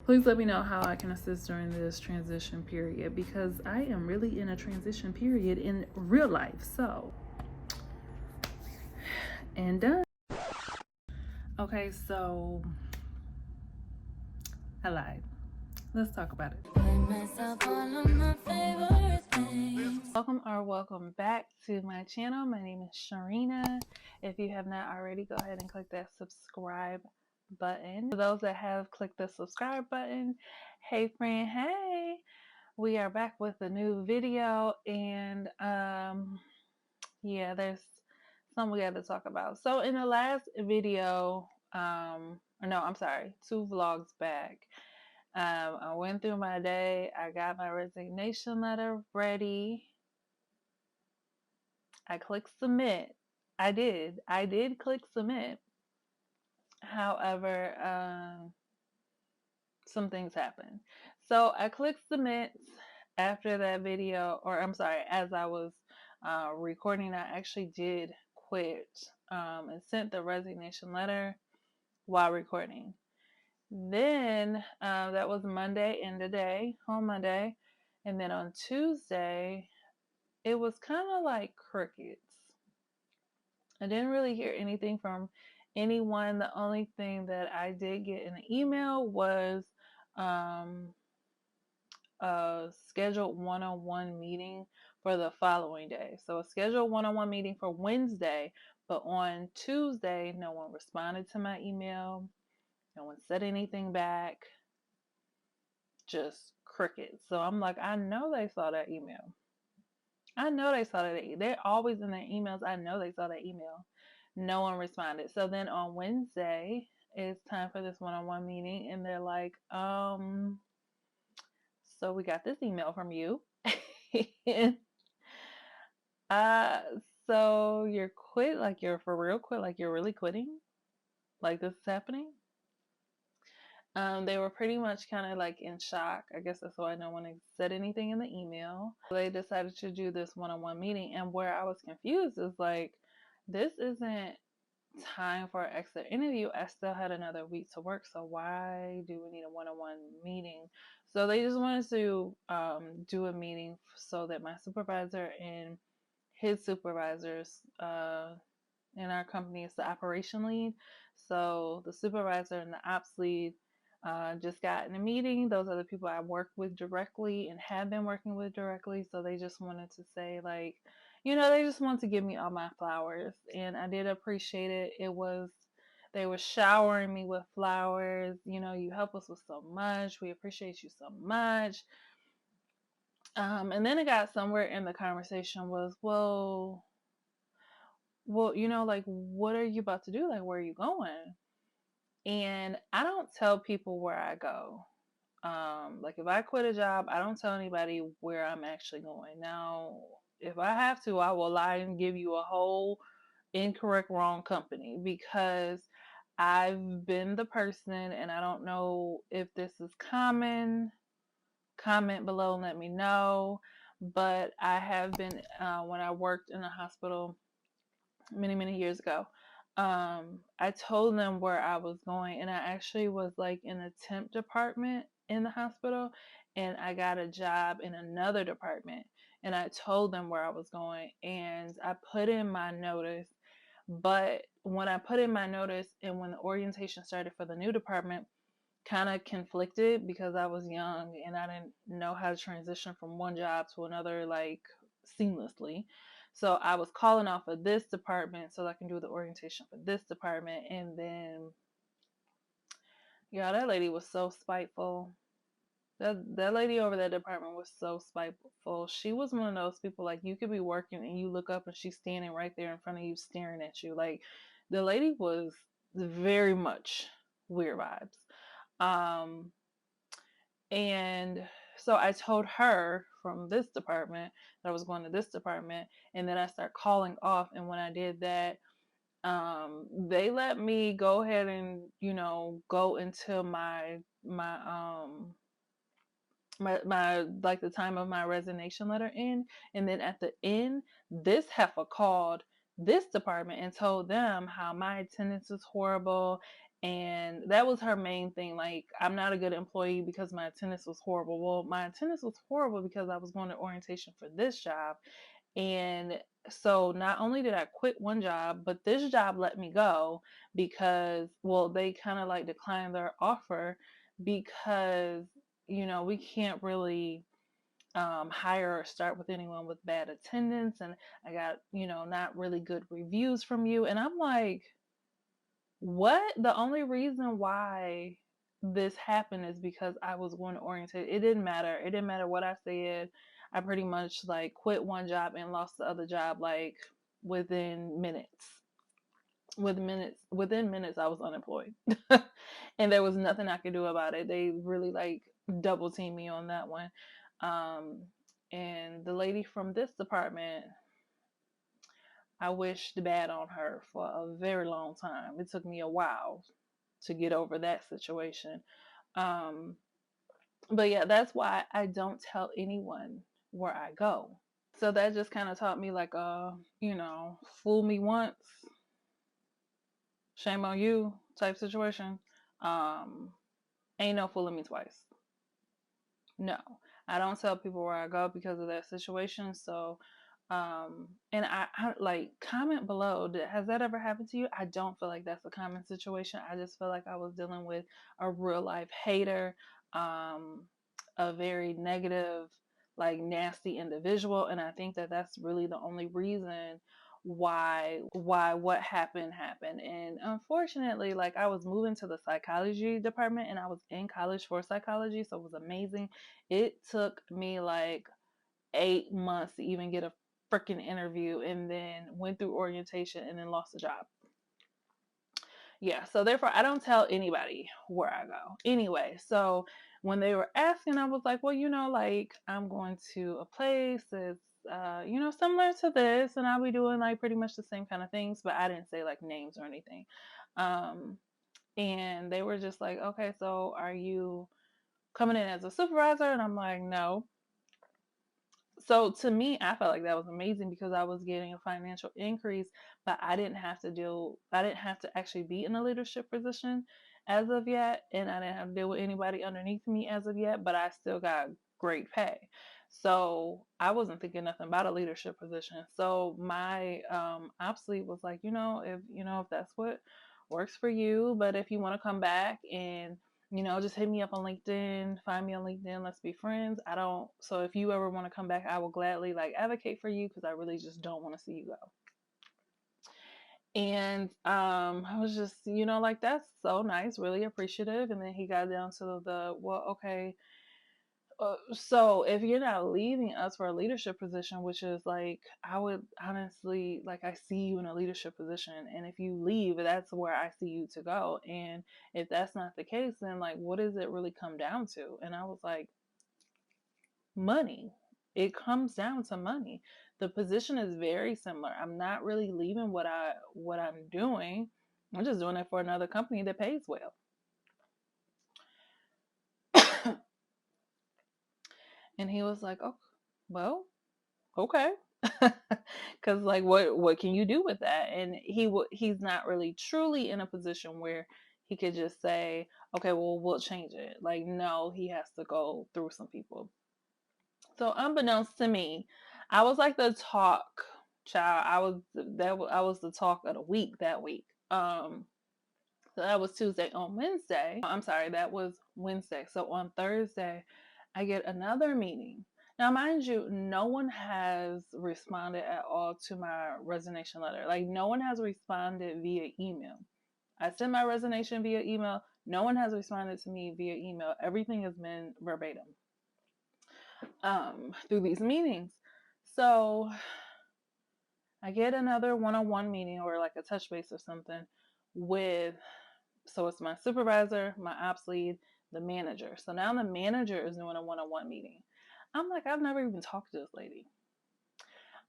Please let me know how I can assist during this transition period, because I am really in a transition period in real life. So, and done. Okay, so I lied. Let's talk about it. Welcome back to my channel. My name is Sharena. If you have not already, go ahead and click that subscribe button. For those that have clicked the subscribe button, hey friend, hey, we are back with a new video, and yeah, there's something we got to talk about. So in the last video, no, I'm sorry, 2 vlogs back, I went through my day. I got my resignation letter ready. I clicked submit. I did click submit. However, some things happened. So I clicked submit after that video, or I'm sorry, as I was recording, I actually did quit and sent the resignation letter while recording. Then that was Monday, end of day, on Monday. And then on Tuesday, it was kind of like crickets. I didn't really hear anything from anyone. The only thing that I did get in the email was a scheduled one-on-one meeting for the following day. So a scheduled one-on-one meeting for Wednesday, but on Tuesday, no one responded to my email. No one said anything back. Just crickets. So I'm like, I know they saw that email. I know they saw that. They're always in their emails. I know they saw that email. No one responded. So then on Wednesday, it's time for this one-on-one meeting, and they're like, so we got this email from you. So you're quit, like you're for real quit, like you're really quitting? Like this is happening? They were pretty much kind of like in shock. I guess that's why no one said anything in the email. They decided to do this one-on-one meeting, and where I was confused is like, this isn't time for an exit interview. I still had another week to work, so why do we need a one-on-one meeting? So they just wanted to do a meeting so that my supervisor and his supervisors in our company is the operation lead. So the supervisor and the ops lead just got in a meeting. Those are the people I work with directly and have been working with directly. So they just wanted to say, like, you know, they just wanted to give me all my flowers, and I did appreciate it. They were showering me with flowers. You know, you help us with so much. We appreciate you so much. And then it got somewhere in the conversation was, well, you know, like, what are you about to do? Like, where are you going? And I don't tell people where I go. Like if I quit a job, I don't tell anybody where I'm actually going. Now, if I have to, I will lie and give you a whole incorrect, wrong company, because I've been the person, and I don't know if this is common. Comment below and let me know. But I have been, when I worked in a hospital many years ago, I told them where I was going, and I actually was like in a temp department in the hospital, and I got a job in another department, and I told them where I was going, and I put in my notice. But when I put in my notice and when the orientation started for the new department, kind of conflicted because I was young and I didn't know how to transition from one job to another like seamlessly. So I was calling off of this department so I can do the orientation for this department. And then, yeah, that lady was so spiteful. That lady over that department was so spiteful. She was one of those people, like, you could be working and you look up and she's standing right there in front of you staring at you. Like, the lady was very much weird vibes. And so I told her from this department that I was going to this department, and then I start calling off. And when I did that, they let me go ahead and, you know, go into my like the time of my resignation letter in. And then at the end, this heifer called this department and told them how my attendance was horrible, And that was her main thing. Like, I'm not a good employee because my attendance was horrible. Well, my attendance was horrible because I was going to orientation for this job. And so not only did I quit one job, but this job let me go because, well, they kind of like declined their offer because, we can't really hire or start with anyone with bad attendance. And I got, not really good reviews from you. And I'm like, what? The only reason why this happened is because I was going to orientate. It didn't matter. It didn't matter what I said. I pretty much like quit one job and lost the other job like within minutes. Within minutes, I was unemployed, and there was nothing I could do about it. They really like double teamed me on that one. Um, and the lady from this department, I wished bad on her for a very long time. It took me a while to get over that situation. Um, but yeah, that's why I don't tell anyone where I go. So that just kind of taught me like, fool me once, shame on you type situation. Um, ain't no fooling me twice. No, I don't tell people where I go because of that situation. So, and I like comment below. Has that ever happened to you? I don't feel like that's a common situation. I just feel like I was dealing with a real life hater, um, a very negative, like nasty individual, and I think that that's really the only reason why what happened. And unfortunately, like, I was moving to the psychology department and I was in college for psychology, so it was amazing. It took me like 8 months to even get a freaking interview, and then went through orientation and then lost a job. Yeah, so therefore I don't tell anybody where I go. Anyway, so when they were asking, I was like, well, like, I'm going to a place that's similar to this, and I'll be doing like pretty much the same kind of things, but I didn't say like names or anything. Um, and they were just like, okay, so are you coming in as a supervisor? And I'm like, no. So to me, I felt like that was amazing because I was getting a financial increase, but I didn't have to actually be in a leadership position as of yet, and I didn't have to deal with anybody underneath me as of yet, but I still got great pay. So I wasn't thinking nothing about a leadership position. So my ops lead was like, if that's what works for you, but if you want to come back and just hit me up on LinkedIn, find me on LinkedIn, let's be friends. So if you ever want to come back, I will gladly like advocate for you because I really just don't want to see you go. And I was just, like, that's so nice, really appreciative. And then he got down to well, okay, so if you're not leaving us for a leadership position, which is like, I would honestly, like, I see you in a leadership position, and if you leave, that's where I see you to go. And if that's not the case, then like, what does it really come down to? And I was like, money. It comes down to money. The position is very similar. I'm not really leaving what I'm doing. I'm just doing it for another company that pays well. And he was like, oh, well, okay. Because like, what can you do with that? And he's not really truly in a position where he could just say, okay, well, we'll change it. Like, no, he has to go through some people. So unbeknownst to me, I was like the talk child. I was the talk of the week that week. So that was Tuesday. On Wednesday, I'm sorry, that was Wednesday. So on Thursday, I get another meeting. Now, mind you, no one has responded at all to my resignation letter. Like, no one has responded via email. I sent my resignation via email. No one has responded to me via email. Everything has been verbatim through these meetings. So I get another one-on-one meeting or like a touch base or something with, so it's my supervisor, my ops lead, the manager. So now the manager is doing a one-on-one meeting. I'm like, I've never even talked to this lady.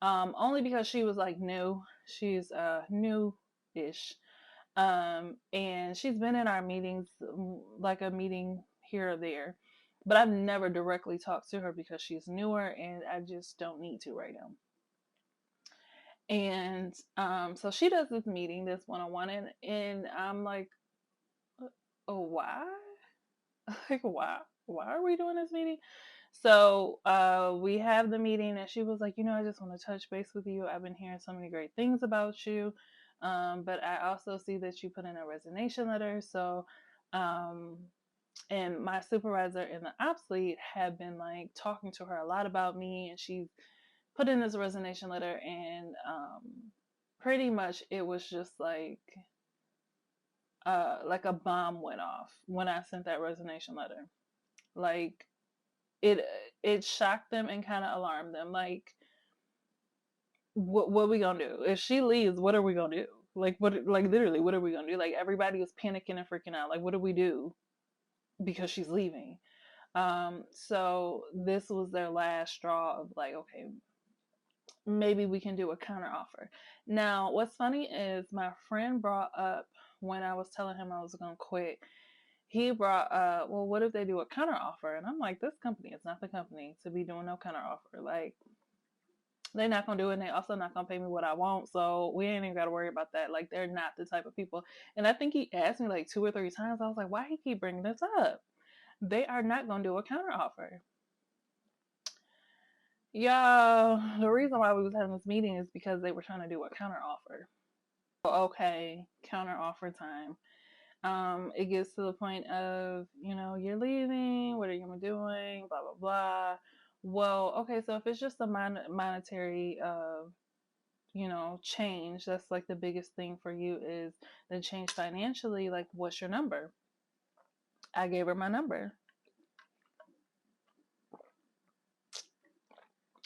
Only because she was like new. She's new-ish. And she's been in our meetings, like a meeting here or there. But I've never directly talked to her because she's newer and I just don't need to right now. And so she does this meeting, this one-on-one, and I'm like, oh, why? Like, why are we doing this meeting? So we have the meeting, and she was like, I just want to touch base with you. I've been hearing so many great things about you, but I also see that you put in a resignation letter. So and my supervisor in the ops lead had been like talking to her a lot about me, and she's put in this resignation letter, and pretty much it was just like a bomb went off when I sent that resignation letter. Like it it shocked them and kind of alarmed them. Like, what we gonna do if she leaves? What are we gonna do? Like, what? Like, literally, what are we gonna do? Like, everybody was panicking and freaking out. Like, what do we do because she's leaving? So this was their last straw of like, okay, maybe we can do a counter offer. Now, what's funny is my friend brought up, when I was telling him I was gonna quit, he brought well, what if they do a counter offer? And I'm like, this company is not the company to be doing no counter offer. Like, they're not gonna do it, and they also not gonna pay me what I want, so we ain't even gotta worry about that. Like, they're not the type of people. And I think he asked me like 2 or 3 times. I was like, why he keep bringing this up? They are not gonna do a counter offer. Yeah, the reason why we was having this meeting is because they were trying to do a counter offer. Okay, counter offer time. It gets to the point of, you're leaving, what are you gonna be doing, blah blah blah. Well, okay, so if it's just a monetary change, that's like the biggest thing for you, is the change financially. Like, what's your number? I gave her my number.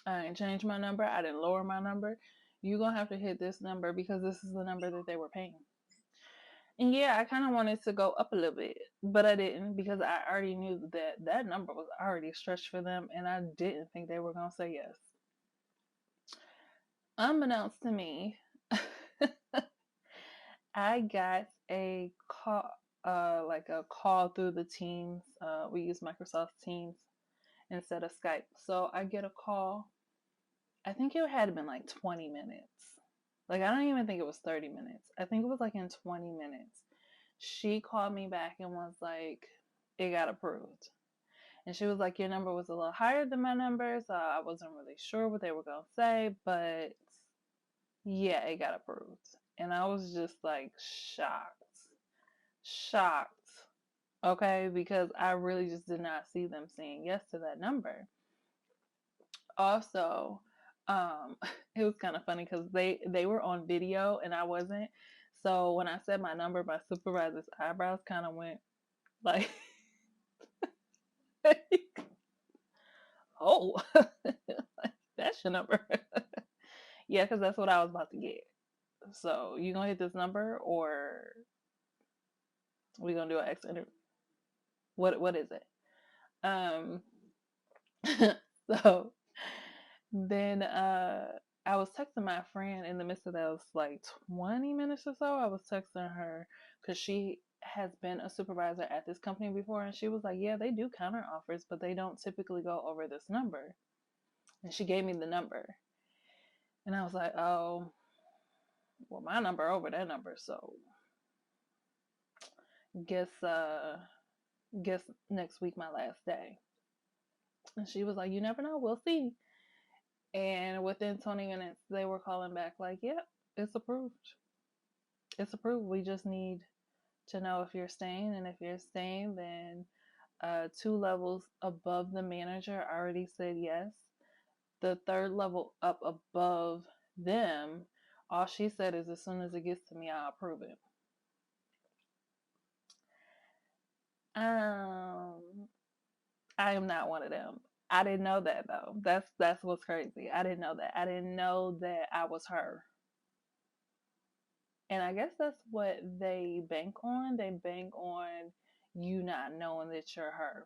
I didn't change my number, I didn't lower my number. You're gonna have to hit this number because this is the number that they were paying. And yeah, I kind of wanted to go up a little bit, but I didn't, because I already knew that that number was already stretched for them, and I didn't think they were gonna say yes. Unbeknownst to me, I got a call, like a call through the Teams. We use Microsoft Teams instead of Skype. So I get a call. I think it had been like 20 minutes. Like, I don't even think it was 30 minutes. I think it was like in 20 minutes. She called me back and was like, it got approved. And she was like, your number was a little higher than my number, so I wasn't really sure what they were going to say, but yeah, it got approved. And I was just like shocked. Shocked. Okay, because I really just did not see them saying yes to that number. Also, it was kind of funny because they were on video and I wasn't. So when I said my number, my supervisor's eyebrows kind of went like, oh, that's your number. Yeah, because that's what I was about to get. So you gonna hit this number, or we gonna do an extra interview? What is it? Um, so then I was texting my friend in the midst of that. It was like 20 minutes or so. I was texting her because she has been a supervisor at this company before, and she was like, yeah, they do counter offers, but they don't typically go over this number. And she gave me the number, and I was like, oh, well, my number over that number, so guess guess next week my last day. And she was like, you never know, we'll see. And within 20 minutes, they were calling back like, yep, it's approved. It's approved. We just need to know if you're staying. And if you're staying, then 2 levels above the manager already said yes. The third level up above them, all she said is, as soon as it gets to me, I'll approve it. I am not one of them. I didn't know that though. That's what's crazy. I didn't know that. I didn't know that I was her. And I guess that's what they bank on. They bank on you not knowing that you're her.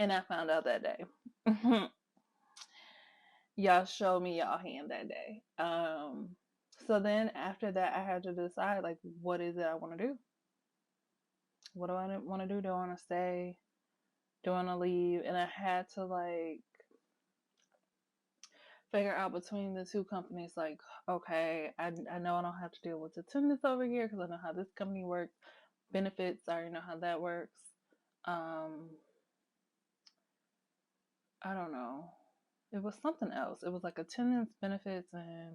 And I found out that day. Y'all showed me y'all hand that day. So then after that, I had to decide, like, what is it I want to do? What do I want to do? Do I want to stay? Do I want to leave? And I had to like figure out between the two companies, like, okay, I know I don't have to deal with attendance over here because I know how this company works, benefits. I already know how that works. Um, I don't know. It was something else. It was like attendance benefits and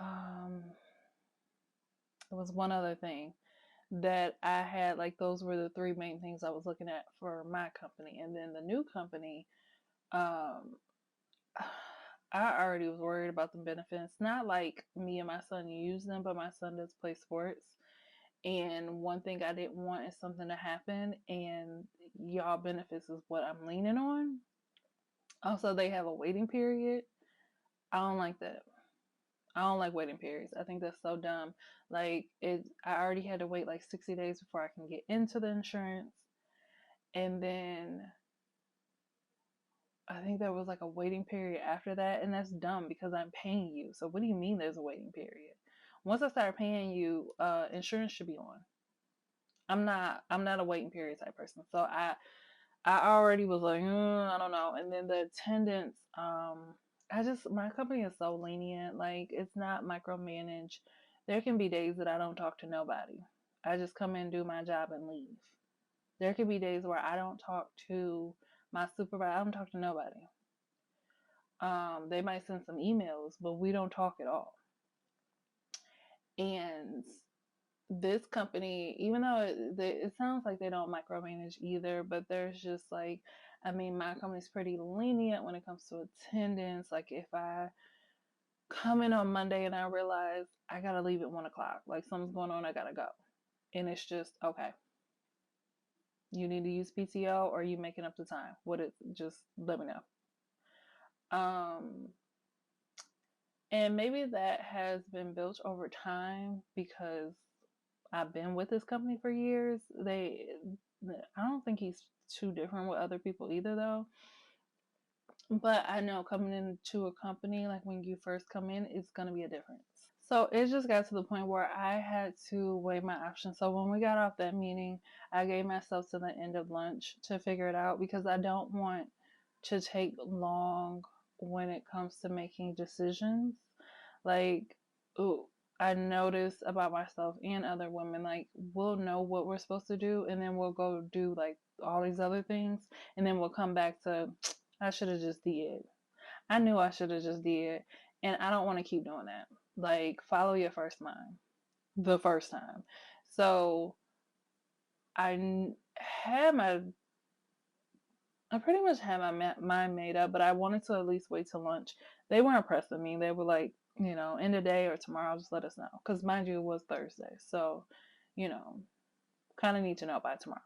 um, it was one other thing that I had. Like those were the three main things I was looking at for my company. And then the new company, um, I already was worried about the benefits. Not like me and my son use them, but my son does play sports. And one thing I didn't want is something to happen, and y'all benefits is what I'm leaning on. Also, they have a waiting period. I don't like that. I don't like waiting periods. I think that's so dumb. Like I already had to wait like 60 days before I can get into the insurance, and then I think there was like a waiting period after that, and that's dumb because I'm paying you. So what do you mean there's a waiting period? Once I start paying you, insurance should be on. I'm not a waiting period type person. So I already was like, I don't know. And then the attendance, my company is so lenient. Like, it's not micromanaged. There can be days that I don't talk to nobody. I just come in, do my job, and leave. There could be days where I don't talk to my supervisor. I don't talk to nobody. They might send some emails, but we don't talk at all. And this company, even though it sounds like they don't micromanage either, but there's just like, I mean, my company's pretty lenient when it comes to attendance. Like, if I come in on Monday and I realize I gotta leave at 1 o'clock, like something's going on, I gotta go, and it's just okay. You need to use PTO, or are you making up the time? What it just let me know. And maybe that has been built over time because I've been with this company for years. I don't think he's too different with other people either, though. But I know coming into a company, like when you first come in, it's going to be a difference. So it just got to the point where I had to weigh my options. So when we got off that meeting, I gave myself to the end of lunch to figure it out because I don't want to take long when it comes to making decisions. Like, ooh, I notice about myself and other women, like, we'll know what we're supposed to do, and then we'll go do like all these other things, and then we'll come back to, I should have just did. I knew I should have just did, and I don't want to keep doing that. Like, follow your first mind the first time. So had my I pretty much had my mind made up, but I wanted to at least wait till lunch. They weren't pressing me. They were like, end of day or tomorrow, just let us know. Because mind you, it was Thursday. So, you know, kind of need to know by tomorrow.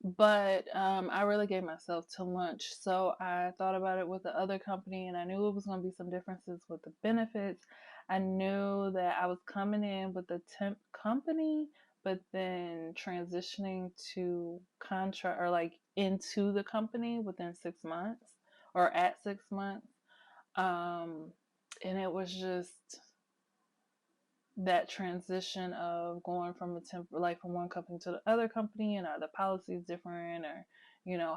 But I really gave myself to lunch. So I thought about it with the other company, and I knew it was going to be some differences with the benefits. I knew that I was coming in with the temp company, but then transitioning to contract or like into the company within 6 months or at 6 months. And it was just that transition of going from like from one company to the other company, and are the policies different, or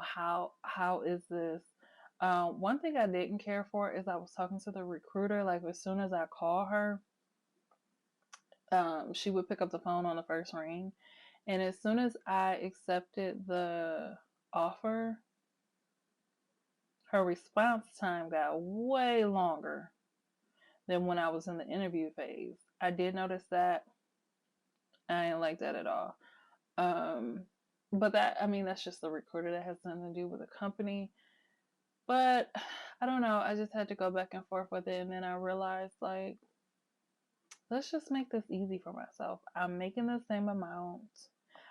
how is this. One thing I didn't care for is I was talking to the recruiter, like as soon as I call her, she would pick up the phone on the first ring, and as soon as I accepted the offer, her response time got way longer than when I was in the interview phase. I did notice that. I didn't like that at all. Um, but that's just the recruiter. That has nothing to do with the company. But I don't know. I just had to go back and forth with it. And then I realized, like, let's just make this easy for myself. I'm making the same amount.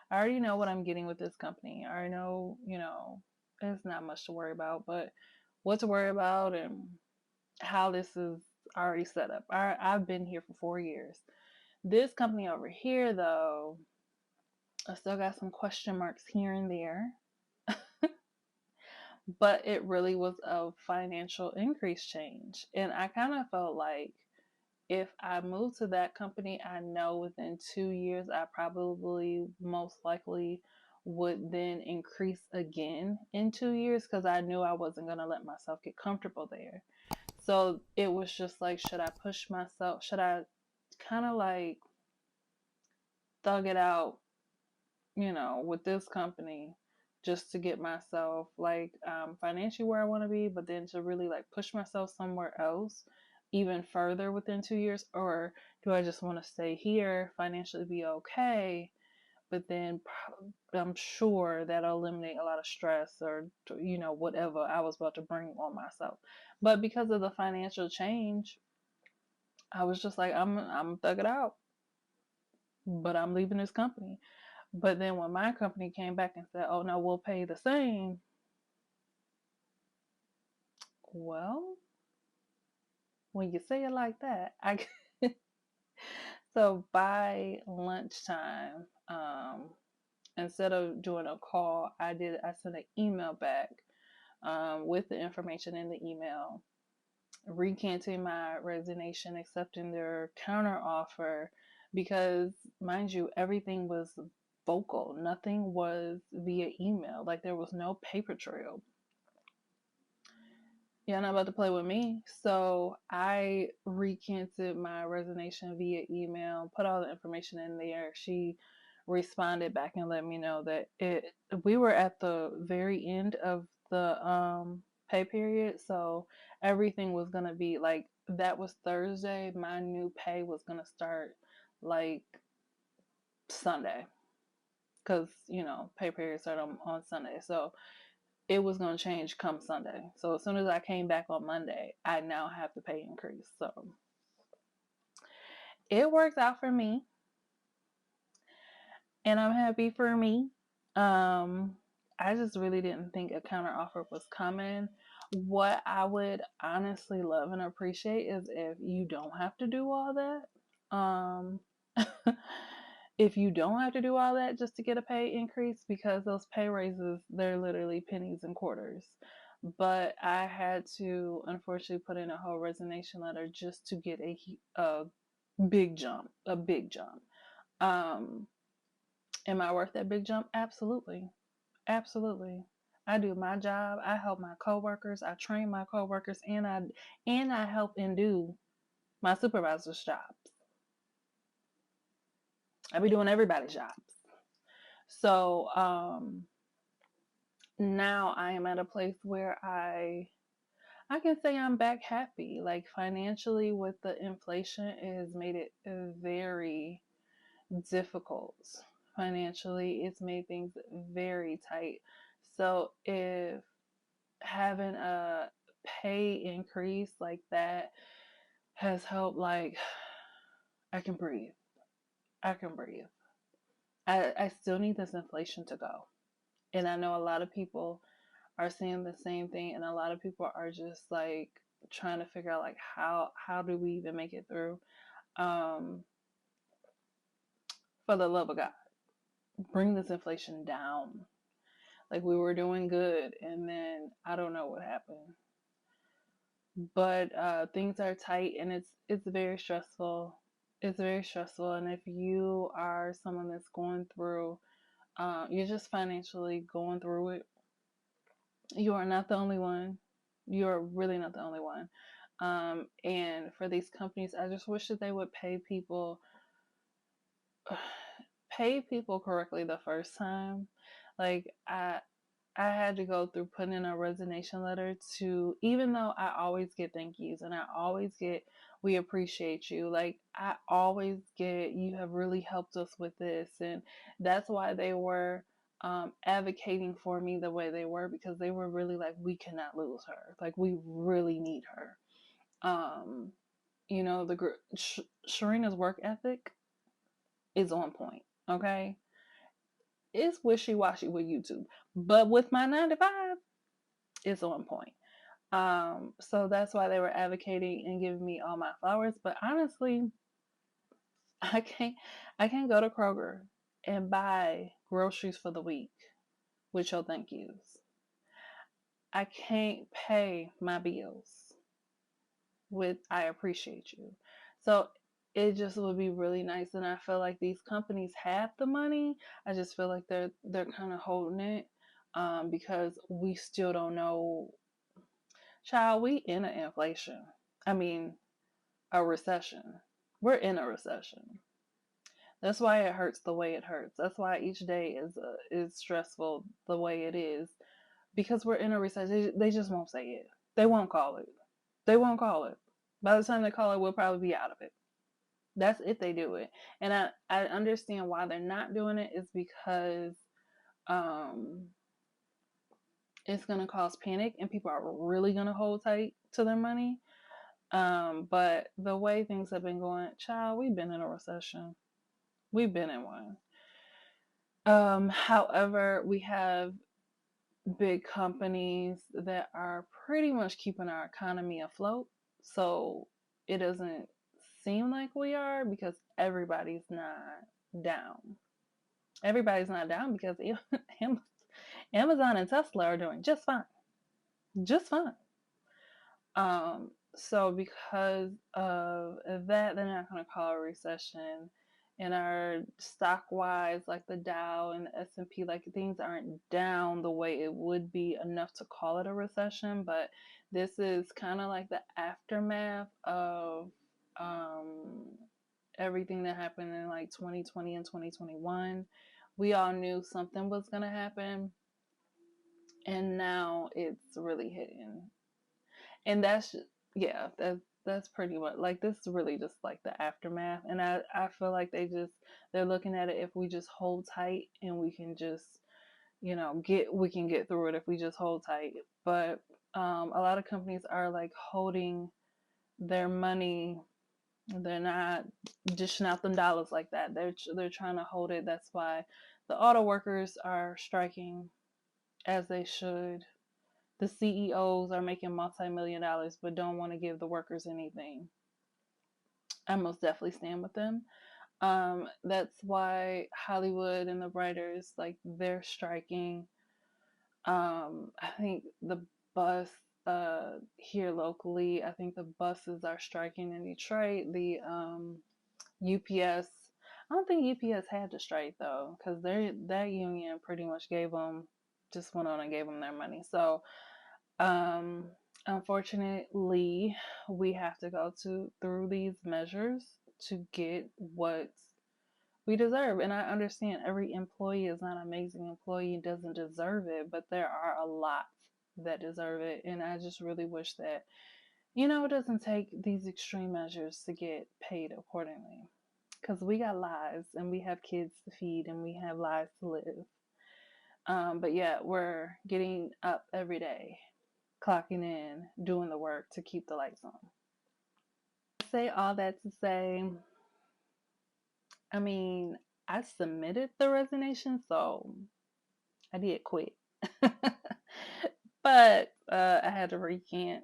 I already know what I'm getting with this company. I already know, it's not much to worry about, but what to worry about and how this is already set up. I've been here for 4 years. This company over here, though, I still got some question marks here and there, but it really was a financial increase change. And I kind of felt like if I moved to that company, I know within 2 years, I probably most likely would then increase again in 2 years because I knew I wasn't going to let myself get comfortable there. So it was just like, should I push myself? Should I kind of like thug it out, with this company just to get myself like financially where I want to be, but then to really like push myself somewhere else even further within 2 years? Or do I just want to stay here, financially be okay, but then I'm sure that'll eliminate a lot of stress or, whatever I was about to bring on myself. But because of the financial change, I was just like, I'm thug it out, but I'm leaving this company. But then when my company came back and said, "Oh no, we'll pay the same," well, when you say it like that, I so by lunchtime, instead of doing a call, I sent an email back with the information in the email, recanting my resignation, accepting their counter offer, because mind you, everything was vocal. Nothing was via email. Like there was no paper trail. Yeah, not about to play with me. So I recanted my resignation via email, put all the information in there. She responded back and let me know that we were at the very end of the pay period, so everything was gonna be like that was Thursday. My new pay was gonna start like Sunday, because pay period started on Sunday. So it was going to change come Sunday. So as soon as I came back on Monday, I now have the pay increase. So it works out for me, and I'm happy for me. I just really didn't think a counter offer was coming. What I would honestly love and appreciate is if you don't have to do all that. If you don't have to do all that just to get a pay increase, because those pay raises, they're literally pennies and quarters. But I had to unfortunately put in a whole resignation letter just to get a big jump, a big jump. Um, am I worth that big jump? Absolutely. Absolutely. I do my job. I help my coworkers. I train my coworkers, and I help and do my supervisor's jobs. I be doing everybody's jobs. So now I am at a place where I can say I'm back happy. Like financially, with the inflation, it has made it very difficult. Financially, it's made things very tight. So if having a pay increase like that has helped, like I can breathe. I can breathe. I still need this inflation to go. And I know a lot of people are seeing the same thing, and a lot of people are just like trying to figure out like how do we even make it through. um for the love of God, bring this inflation down. Like we were doing good, and then I don't know what happened, but things are tight, and it's very stressful. It's very stressful. And if you are someone that's going through you're just financially going through it, you are not the only one. You're really not the only one. And for these companies, I just wish that they would pay people correctly the first time. Like I had to go through putting in a resignation letter to, even though I always get thank yous and I always get, we appreciate you. Like I always get, you have really helped us with this. And that's why they were advocating for me the way they were, because they were really like, we cannot lose her. Like we really need her. Um, Sharena's work ethic is on point. Okay. It's wishy washy with YouTube, but with my 9 to 5, it's on point. So that's why they were advocating and giving me all my flowers. But honestly, I can't I can't go to Kroger and buy groceries for the week with your thank yous. I can't pay my bills with I appreciate you. So it just would be really nice, and I feel like these companies have the money. I just feel like they're kind of holding it because we still don't know. Child, we in an inflation. I mean, a recession. We're in a recession. That's why it hurts the way it hurts. That's why each day is stressful the way it is, because we're in a recession. They just won't say it. They won't call it. They won't call it. By the time they call it, we'll probably be out of it. That's if they do it. And I understand why they're not doing it is because um, it's going to cause panic and people are really going to hold tight to their money. But the way things have been going, child, we've been in a recession. We've been in one. However, we have big companies that are pretty much keeping our economy afloat. So it doesn't seem like we are because everybody's not down. Everybody's not down because Amazon and Tesla are doing just fine. Just fine. So because of that, they're not going to call a recession. And our stock wise, like the Dow and the S&P, like things aren't down the way it would be enough to call it a recession. But this is kind of like the aftermath of um, everything that happened in like 2020 and 2021. We all knew something was going to happen, and now it's really hitting. And that's, yeah, that's pretty much like, this is really just like the aftermath. And I feel like they're looking at it, if we just hold tight and we can just, we can get through it if we just hold tight. But a lot of companies are like holding their money. They're not dishing out them dollars like that. They're trying to hold it. That's why the auto workers are striking, as they should. The CEOs are making multi-million dollars but don't want to give the workers anything. I most definitely stand with them. That's why Hollywood and the writers, like, they're striking. I think the bus here locally, I think the buses are striking in Detroit. The UPS, I don't think UPS had to strike though, because that union pretty much just went on and gave them their money. So um, unfortunately, we have to go through these measures to get what we deserve. And I understand every employee is not an amazing employee and doesn't deserve it, but there are a lot that deserve it. And I just really wish that, it doesn't take these extreme measures to get paid accordingly. Because we got lives and we have kids to feed and we have lives to live. But yeah, we're getting up every day, clocking in, doing the work to keep the lights on. I say all that to say, I mean, I submitted the resignation, so I did quit. But I had to recant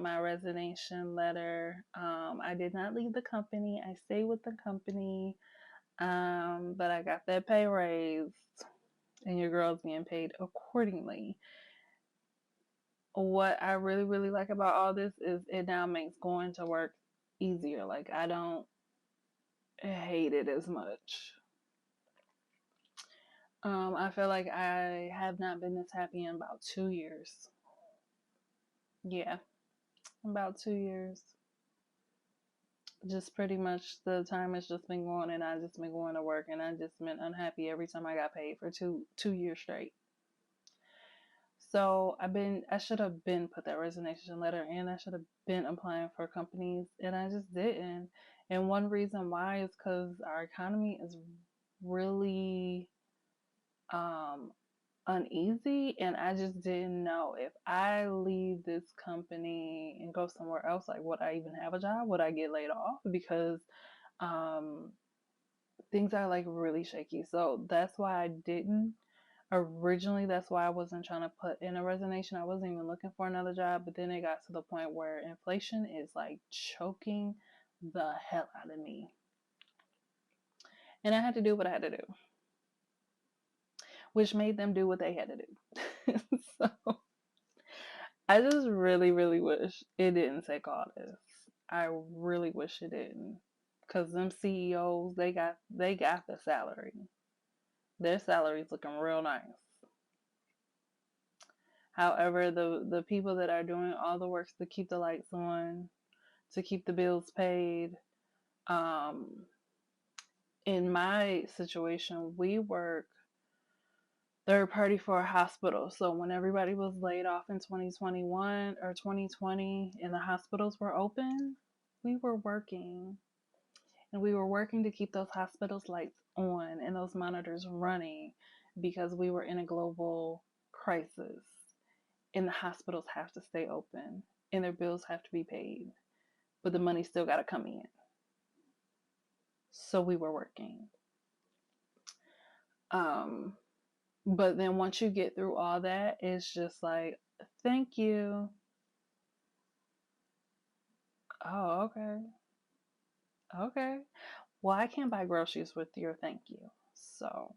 my resignation letter. I did not leave the company. I stayed with the company. But I got that pay raise, and your girl's being paid accordingly. What I really, really like about all this is it now makes going to work easier. Like, I don't hate it as much. I feel like I have not been this happy in about 2 years. Yeah, about 2 years. Just pretty much the time has just been going, and I just been going to work, and I just been unhappy every time I got paid for two years straight. So I should have been put that resignation letter in. I should have been applying for companies, and I just didn't. And one reason why is because our economy is really um, uneasy, and I just didn't know if I leave this company and go somewhere else, like, would I even have a job? Would I get laid off? Because um, things are like really shaky. So that's why I didn't. Originally, that's why I wasn't trying to put in a resignation. I wasn't even looking for another job, but then it got to the point where inflation is like choking the hell out of me. And I had to do what I had to do, which made them do what they had to do. So I just really, really wish it didn't take all this. I really wish it didn't. Cause them CEOs, they got the salary. Their salary's looking real nice. However, the people that are doing all the work to keep the lights on, to keep the bills paid, In my situation, we work third party for a hospital. So when everybody was laid off in 2021 or 2020 and the hospitals were open, we were working. And we were working to keep those hospitals lights on and those monitors running because we were in a global crisis. And the hospitals have to stay open and their bills have to be paid. But the money still got to come in. So we were working. But then once you get through all that, it's just like, thank you. Oh, okay. Okay. Well, I can't buy groceries with your thank you. So,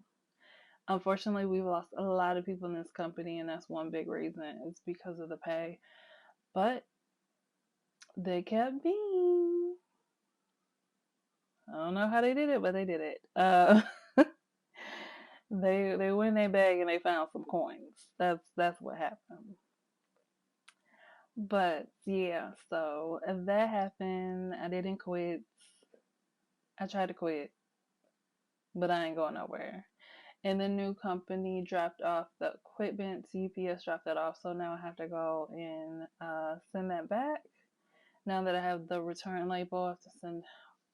unfortunately, we've lost a lot of people in this company, and that's one big reason. It's because of the pay. But they kept me. I don't know how they did it, but they did it. They went in their bag and they found some coins. That's what happened. But yeah, so that happened. I didn't quit. I tried to quit, but I ain't going nowhere. And the new company dropped off the equipment. UPS dropped that off, so now I have to go and send that back. Now that I have the return label, I have to send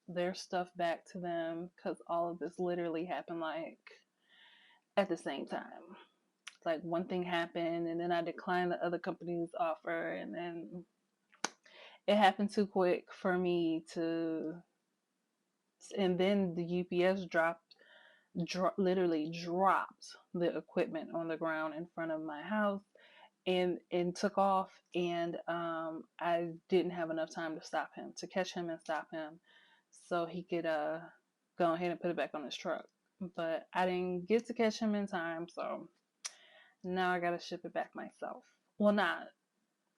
their stuff back to them because all of this literally happened like at the same time. Like one thing happened, and then I declined the other company's offer, and then it happened too quick for me to. And then the UPS literally dropped the equipment on the ground in front of my house and took off, and I didn't have enough time to stop him, to catch him and stop him so he could go ahead and put it back on his truck. But I didn't get to catch him in time, so now I gotta ship it back myself. Well, not.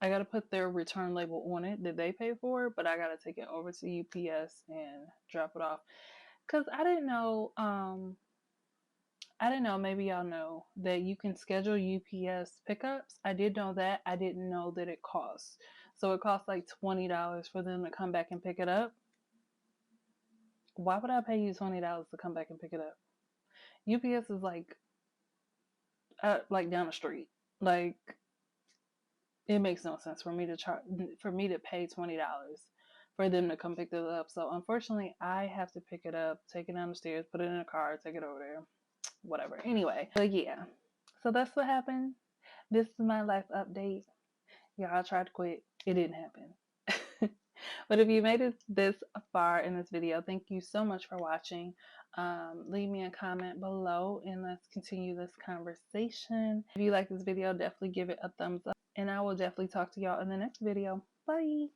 I gotta put their return label on it that they pay for, but I gotta take it over to UPS and drop it off. Cause I didn't know. Maybe y'all know that you can schedule UPS pickups. I did know that. I didn't know that it costs. So it costs like $20 for them to come back and pick it up. Why would I pay you $20 to come back and pick it up? UPS is like down the street. Like it makes no sense for me to pay $20 for them to come pick it up. So unfortunately, I have to pick it up, take it down the stairs, put it in a car, take it over there. Whatever. Anyway, but yeah. So that's what happened. This is my life update. Yeah, I tried to quit. It didn't happen. But if you made it this far in this video, thank you so much for watching. Leave me a comment below and let's continue this conversation. If you like this video, definitely give it a thumbs up. And I will definitely talk to y'all in the next video. Bye.